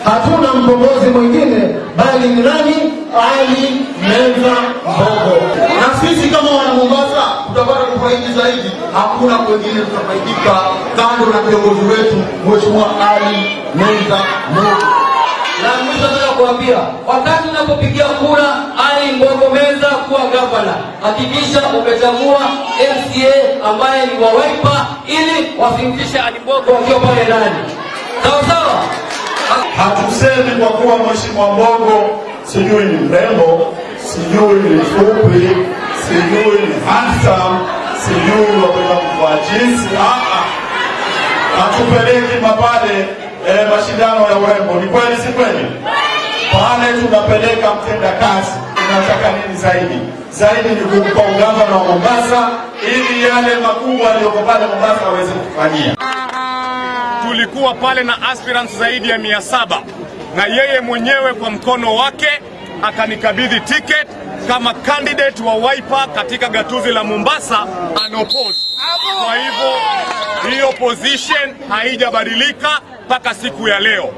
Hatuna mkombozi mwingine bali ni nani? Ali Menza Mbogo. Na sisi kama wana Mombasa tutapata kufaidi zaidi. Hakuna mwingine tutafaidika kando na kiongozi wetu Mheshimiwa Ali Menza Mbogo. Na mwisho nataka kuambia, wakati unapopigia kura Ali Mbogo Menza kuwa gavana, hakikisha umechagua MCA ambaye ni wa Wiper ili wasimtishe Ali Mbogo wakiwa pale ndani. Sawa sawa? Hatusemi kwa kuwa Mheshimiwa Mbogo sijui ni mrembo, sijui ni fupi, sijui ni handsome, sijui wapenda kuvaa jinsi. Hatupeleki mapale mashindano ya urembo. Ni kweli si kweli? Pale tunapeleka mtenda kazi. Tunataka nini zaidi? Zaidi ni kumpa ugavana wa Mombasa ili yale makubwa yaliyoko pale Mombasa waweze kufanyia. Tulikuwa pale na aspirants zaidi ya 700 na yeye mwenyewe kwa mkono wake akanikabidhi ticket kama candidate wa Wiper katika gatuzi la Mombasa unopposed. Kwa hivyo hiyo position haijabadilika mpaka siku ya leo.